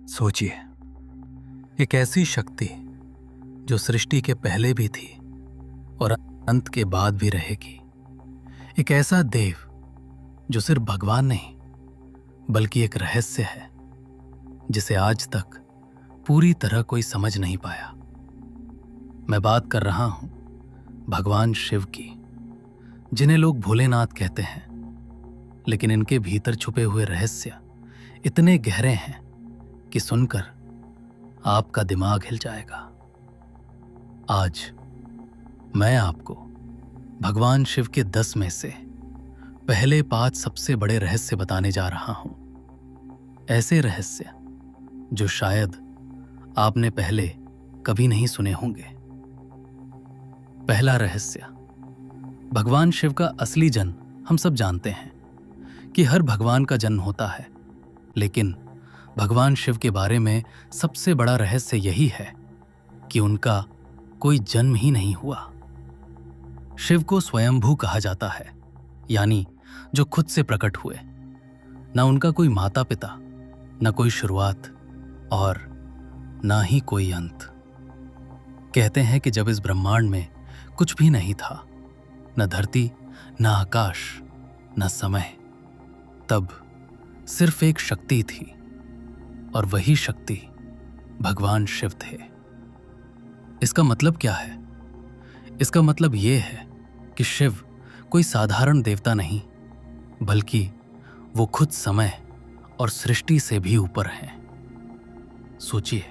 सोचिए, एक ऐसी शक्ति जो सृष्टि के पहले भी थी और अंत के बाद भी रहेगी। एक ऐसा देव जो सिर्फ भगवान नहीं बल्कि एक रहस्य है जिसे आज तक पूरी तरह कोई समझ नहीं पाया। मैं बात कर रहा हूं भगवान शिव की, जिन्हें लोग भोलेनाथ कहते हैं, लेकिन इनके भीतर छुपे हुए रहस्य इतने गहरे हैं कि सुनकर आपका दिमाग हिल जाएगा। आज मैं आपको भगवान शिव के 10 में से पहले 5 सबसे बड़े रहस्य बताने जा रहा हूं। ऐसे रहस्य जो शायद आपने पहले कभी नहीं सुने होंगे। पहला रहस्य, भगवान शिव का असली जन्म हम सब जानते हैं कि हर भगवान का जन्म होता है, लेकिन भगवान शिव के बारे में सबसे बड़ा रहस्य यही है कि उनका कोई जन्म ही नहीं हुआ। शिव को स्वयंभू कहा जाता है, यानी जो खुद से प्रकट हुए। न उनका कोई माता पिता, न कोई शुरुआत और न ही कोई अंत। कहते हैं कि जब इस ब्रह्मांड में कुछ भी नहीं था, न धरती, न आकाश, न समय, तब सिर्फ एक शक्ति थी और वही शक्ति भगवान शिव थे। इसका मतलब क्या है? इसका मतलब यह है कि शिव कोई साधारण देवता नहीं, बल्कि वो खुद समय और सृष्टि से भी ऊपर हैं। सोचिए,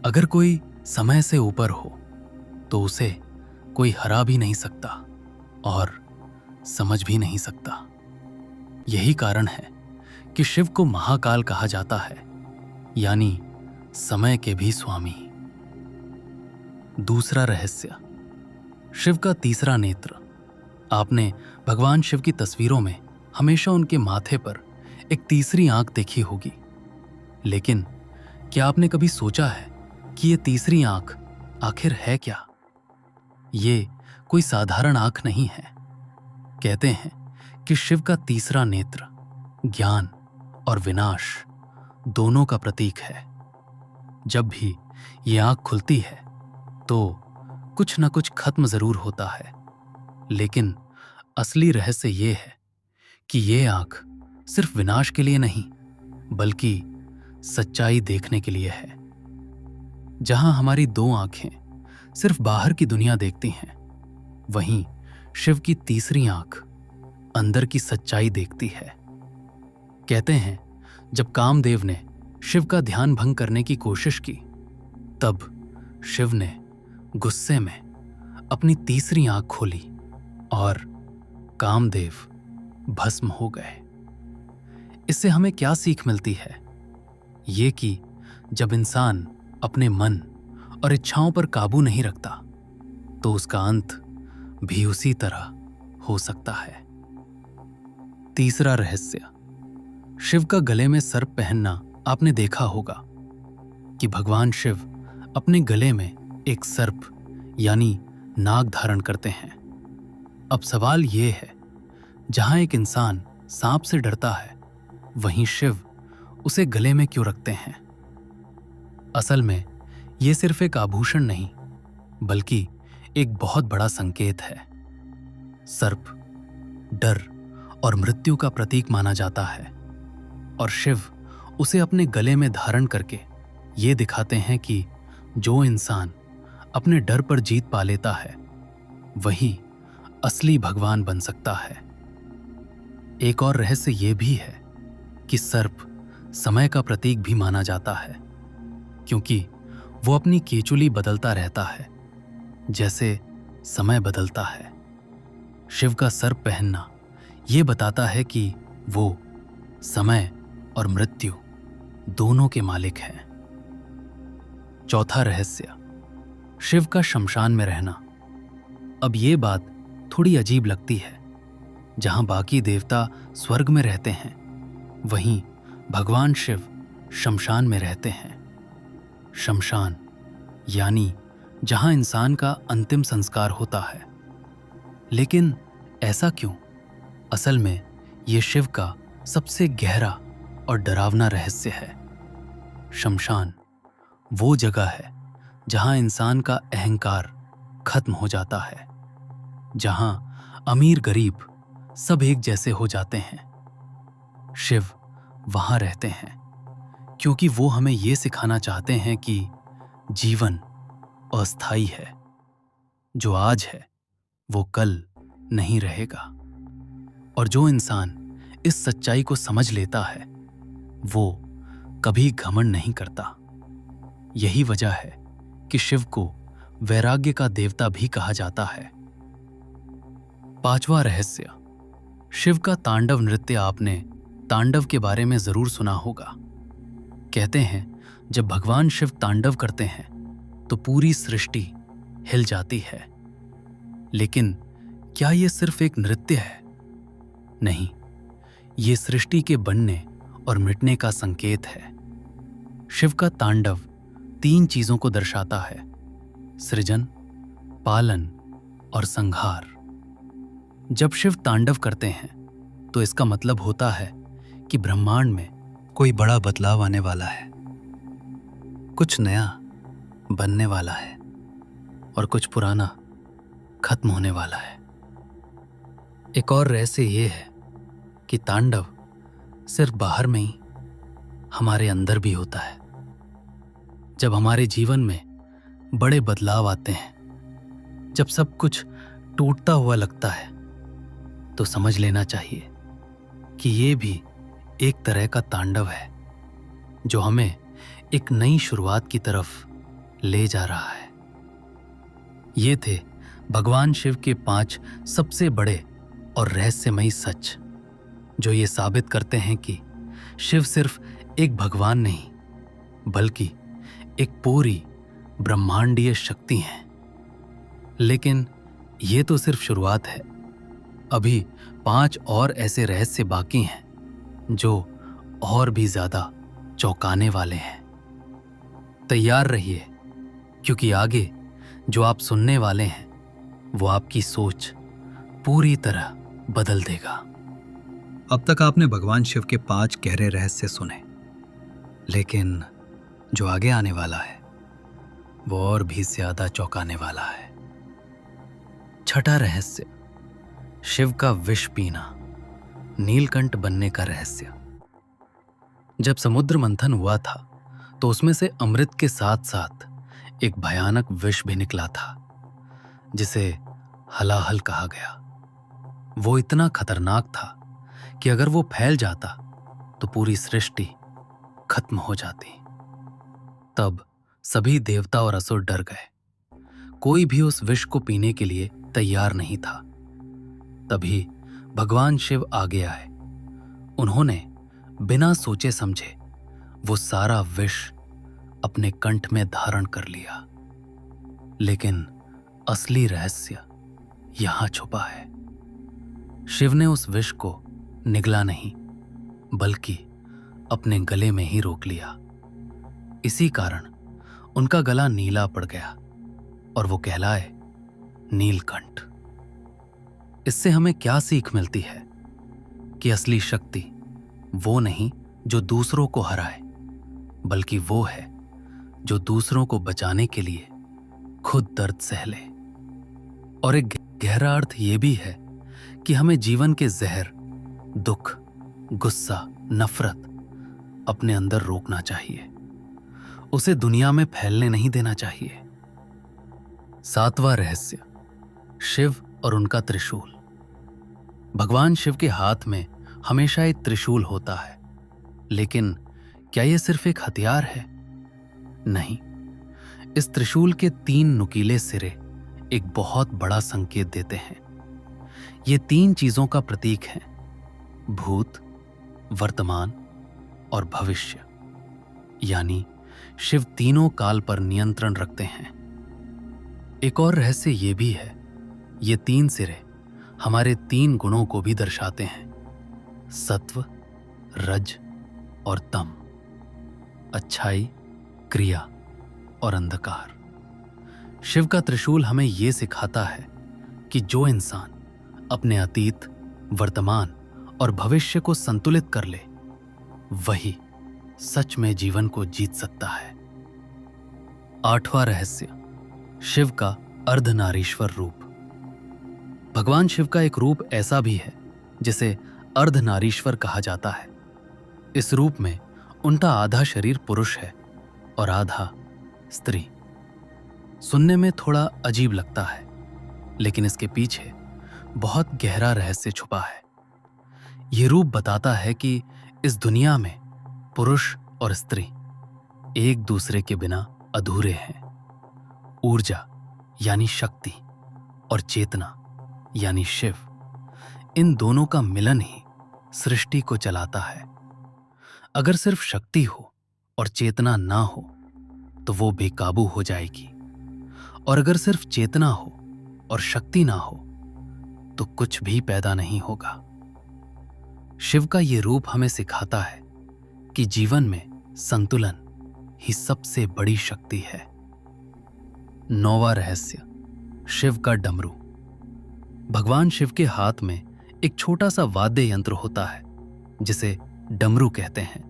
अगर कोई समय से ऊपर हो तो उसे कोई हरा भी नहीं सकता और समझ भी नहीं सकता। यही कारण है कि शिव को महाकाल कहा जाता है, यानी समय के भी स्वामी। दूसरा रहस्य, शिव का तीसरा नेत्र। आपने भगवान शिव की तस्वीरों में हमेशा उनके माथे पर एक तीसरी आंख देखी होगी, लेकिन क्या आपने कभी सोचा है कि ये तीसरी आंख आखिर है क्या? ये कोई साधारण आंख नहीं है। कहते हैं कि शिव का तीसरा नेत्र ज्ञान और विनाश दोनों का प्रतीक है। जब भी ये आंख खुलती है तो कुछ न कुछ खत्म जरूर होता है, लेकिन असली रहस्य ये है कि ये आंख सिर्फ विनाश के लिए नहीं बल्कि सच्चाई देखने के लिए है। जहां हमारी 2 आंखें सिर्फ बाहर की दुनिया देखती हैं, वहीं शिव की तीसरी आंख अंदर की सच्चाई देखती है। कहते हैं जब कामदेव ने शिव का ध्यान भंग करने की कोशिश की, तब शिव ने गुस्से में अपनी तीसरी आंख खोली और कामदेव भस्म हो गए। इससे हमें क्या सीख मिलती है? ये कि जब इंसान अपने मन और इच्छाओं पर काबू नहीं रखता तो उसका अंत भी उसी तरह हो सकता है। तीसरा रहस्य, शिव का गले में सर्प पहनना आपने देखा होगा कि भगवान शिव अपने गले में एक सर्प यानी नाग धारण करते हैं। अब सवाल ये है, जहां एक इंसान सांप से डरता है, वहीं शिव उसे गले में क्यों रखते हैं? असल में ये सिर्फ एक आभूषण नहीं बल्कि एक बहुत बड़ा संकेत है। सर्प डर और मृत्यु का प्रतीक माना जाता है और शिव उसे अपने गले में धारण करके ये दिखाते हैं कि जो इंसान अपने डर पर जीत पा लेता है वही असली भगवान बन सकता है। एक और रहस्य ये भी है कि सर्प समय का प्रतीक भी माना जाता है, क्योंकि वो अपनी केचुली बदलता रहता है जैसे समय बदलता है। शिव का सर्प पहनना ये बताता है कि वो समय और मृत्यु दोनों के मालिक हैं। चौथा रहस्य, शिव का शमशान में रहना। अब ये बात थोड़ी अजीब लगती है। जहां बाकी देवता स्वर्ग में रहते हैं, वहीं भगवान शिव शमशान में रहते हैं। शमशान यानी जहां इंसान का अंतिम संस्कार होता है। लेकिन ऐसा क्यों? असल में ये शिव का सबसे गहरा और डरावना रहस्य है। शमशान वो जगह है जहां इंसान का अहंकार खत्म हो जाता है, जहां अमीर गरीब सब एक जैसे हो जाते हैं। शिव वहां रहते हैं क्योंकि वो हमें ये सिखाना चाहते हैं कि जीवन अस्थायी है। जो आज है वो कल नहीं रहेगा, और जो इंसान इस सच्चाई को समझ लेता है वो कभी घमंड नहीं करता। यही वजह है कि शिव को वैराग्य का देवता भी कहा जाता है। पांचवा रहस्य, शिव का तांडव नृत्य। आपने तांडव के बारे में जरूर सुना होगा। कहते हैं जब भगवान शिव तांडव करते हैं तो पूरी सृष्टि हिल जाती है। लेकिन क्या यह सिर्फ एक नृत्य है? नहीं, ये सृष्टि के बनने और मिटने का संकेत है। शिव का तांडव 3 चीजों को दर्शाता है: सृजन, पालन और संहार। जब शिव तांडव करते हैं तो इसका मतलब होता है कि ब्रह्मांड में कोई बड़ा बदलाव आने वाला है, कुछ नया बनने वाला है और कुछ पुराना खत्म होने वाला है। एक और रहस्य ये है कि तांडव सिर्फ बाहर में ही, हमारे अंदर भी होता है। जब हमारे जीवन में बड़े बदलाव आते हैं, जब सब कुछ टूटता हुआ लगता है, तो समझ लेना चाहिए कि ये भी एक तरह का तांडव है जो हमें एक नई शुरुआत की तरफ ले जा रहा है। ये थे भगवान शिव के 5 सबसे बड़े और रहस्यमयी सच, जो ये साबित करते हैं कि शिव सिर्फ एक भगवान नहीं बल्कि एक पूरी ब्रह्मांडीय शक्ति है। लेकिन ये तो सिर्फ शुरुआत है। अभी 5 और ऐसे रहस्य बाकी हैं जो और भी ज्यादा चौंकाने वाले हैं। तैयार रहिए, क्योंकि आगे जो आप सुनने वाले हैं वो आपकी सोच पूरी तरह बदल देगा। अब तक आपने भगवान शिव के 5 गहरे रहस्य सुने, लेकिन जो आगे आने वाला है वो और भी ज्यादा चौंकाने वाला है। छठा रहस्य, शिव का विष पीना, नीलकंठ बनने का रहस्य। जब समुद्र मंथन हुआ था तो उसमें से अमृत के साथ साथ एक भयानक विष भी निकला था, जिसे हलाहल कहा गया। वो इतना खतरनाक था कि अगर वो फैल जाता तो पूरी सृष्टि खत्म हो जाती। तब सभी देवता और असुर डर गए। कोई भी उस विष को पीने के लिए तैयार नहीं था। तभी भगवान शिव आगे आए। उन्होंने बिना सोचे समझे वो सारा विष अपने कंठ में धारण कर लिया। लेकिन असली रहस्य यहां छुपा है। शिव ने उस विष को निगला नहीं, बल्कि अपने गले में ही रोक लिया। इसी कारण उनका गला नीला पड़ गया और वो कहलाए नीलकंठ। इससे हमें क्या सीख मिलती है कि असली शक्ति वो नहीं जो दूसरों को हराए, बल्कि वो है जो दूसरों को बचाने के लिए खुद दर्द सह ले। और एक गहरा अर्थ ये भी है कि हमें जीवन के जहर, दुख, गुस्सा, नफरत अपने अंदर रोकना चाहिए। उसे दुनिया में फैलने नहीं देना चाहिए। 7वां रहस्य, शिव और उनका त्रिशूल। भगवान शिव के हाथ में हमेशा एक त्रिशूल होता है, लेकिन क्या यह सिर्फ एक हथियार है? नहीं, इस त्रिशूल के 3 नुकीले सिरे एक बहुत बड़ा संकेत देते हैं। ये 3 चीजों का प्रतीक है: भूत, वर्तमान और भविष्य। यानी शिव तीनों काल पर नियंत्रण रखते हैं। एक और रहस्य ये भी है, ये 3 सिरे हमारे 3 गुणों को भी दर्शाते हैं: सत्व, रज और तम, अच्छाई, क्रिया और अंधकार। शिव का त्रिशूल हमें यह सिखाता है कि जो इंसान अपने अतीत, वर्तमान और भविष्य को संतुलित कर ले, वही सच में जीवन को जीत सकता है। 8वां रहस्य, शिव का अर्धनारीश्वर रूप। भगवान शिव का एक रूप ऐसा भी है जिसे अर्धनारीश्वर कहा जाता है। इस रूप में उनका आधा शरीर पुरुष है और आधा स्त्री। सुनने में थोड़ा अजीब लगता है, लेकिन इसके पीछे बहुत गहरा रहस्य छुपा है। यह रूप बताता है कि इस दुनिया में पुरुष और स्त्री एक दूसरे के बिना अधूरे हैं। ऊर्जा यानी शक्ति और चेतना यानी शिव, इन दोनों का मिलन ही सृष्टि को चलाता है। अगर सिर्फ शक्ति हो और चेतना ना हो तो वो बेकाबू हो जाएगी, और अगर सिर्फ चेतना हो और शक्ति ना हो तो कुछ भी पैदा नहीं होगा। शिव का ये रूप हमें सिखाता है कि जीवन में संतुलन ही सबसे बड़ी शक्ति है। 9वां रहस्य, शिव का डमरू। भगवान शिव के हाथ में एक छोटा सा वाद्य यंत्र होता है जिसे डमरू कहते हैं,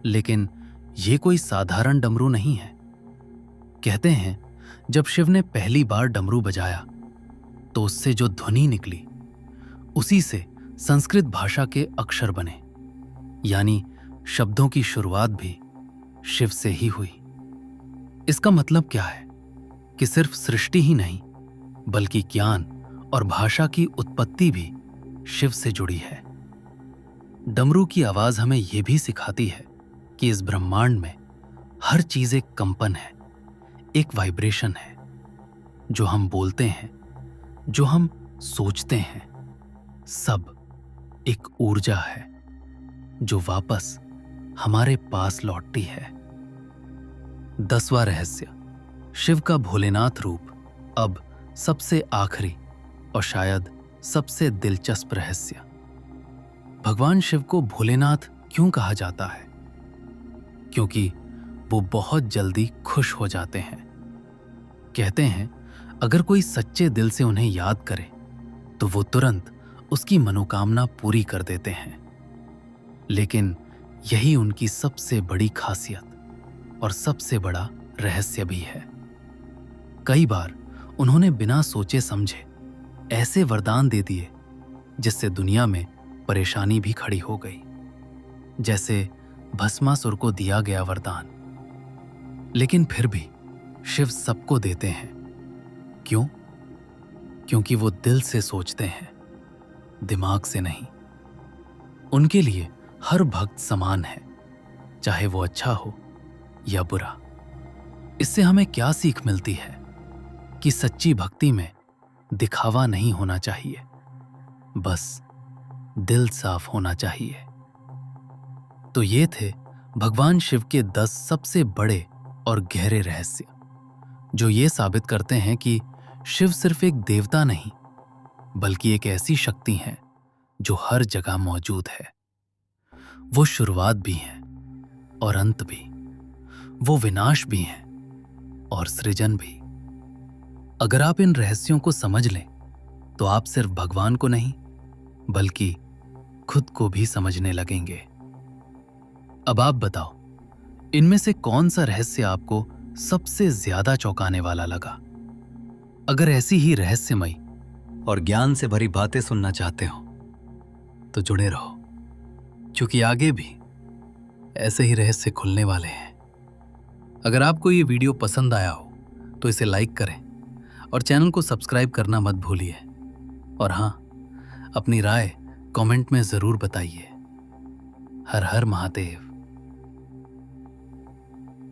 लेकिन यह कोई साधारण डमरू नहीं है। कहते हैं जब शिव ने पहली बार डमरू बजाया तो उससे जो ध्वनि निकली उसी से संस्कृत भाषा के अक्षर बने, यानी शब्दों की शुरुआत भी शिव से ही हुई। इसका मतलब क्या है कि सिर्फ सृष्टि ही नहीं बल्कि ज्ञान और भाषा की उत्पत्ति भी शिव से जुड़ी है। डमरू की आवाज हमें यह भी सिखाती है कि इस ब्रह्मांड में हर चीज एक कंपन है, एक वाइब्रेशन है। जो हम बोलते हैं, जो हम सोचते हैं, सब एक ऊर्जा है जो वापस हमारे पास लौटती है। 10वां रहस्य, शिव का भोलेनाथ रूप। अब सबसे आखिरी और शायद सबसे दिलचस्प रहस्य, भगवान शिव को भोलेनाथ क्यों कहा जाता है? क्योंकि वो बहुत जल्दी खुश हो जाते हैं। कहते हैं अगर कोई सच्चे दिल से उन्हें याद करे तो वो तुरंत उसकी मनोकामना पूरी कर देते हैं। लेकिन यही उनकी सबसे बड़ी खासियत और सबसे बड़ा रहस्य भी है। कई बार उन्होंने बिना सोचे समझे ऐसे वरदान दे दिए जिससे दुनिया में परेशानी भी खड़ी हो गई, जैसे भस्मासुर को दिया गया वरदान। लेकिन फिर भी शिव सबको देते हैं। क्यों? क्योंकि वो दिल से सोचते हैं, दिमाग से नहीं। उनके लिए हर भक्त समान है, चाहे वो अच्छा हो या बुरा। इससे हमें क्या सीख मिलती है कि सच्ची भक्ति में दिखावा नहीं होना चाहिए, बस दिल साफ होना चाहिए। तो ये थे भगवान शिव के 10 सबसे बड़े और गहरे रहस्य, जो ये साबित करते हैं कि शिव सिर्फ एक देवता नहीं बल्कि एक ऐसी शक्ति है जो हर जगह मौजूद है। वो शुरुआत भी है और अंत भी, वो विनाश भी है और सृजन भी। अगर आप इन रहस्यों को समझ लें तो आप सिर्फ भगवान को नहीं बल्कि खुद को भी समझने लगेंगे। अब आप बताओ, इनमें से कौन सा रहस्य आपको सबसे ज्यादा चौंकाने वाला लगा? अगर ऐसी ही रहस्यमयी और ज्ञान से भरी बातें सुनना चाहते हो तो जुड़े रहो, क्योंकि आगे भी ऐसे ही रहस्य खुलने वाले हैं। अगर आपको ये वीडियो पसंद आया हो तो इसे लाइक करें और चैनल को सब्सक्राइब करना मत भूलिए। और हाँ, अपनी राय कमेंट में जरूर बताइए। हर हर महादेव।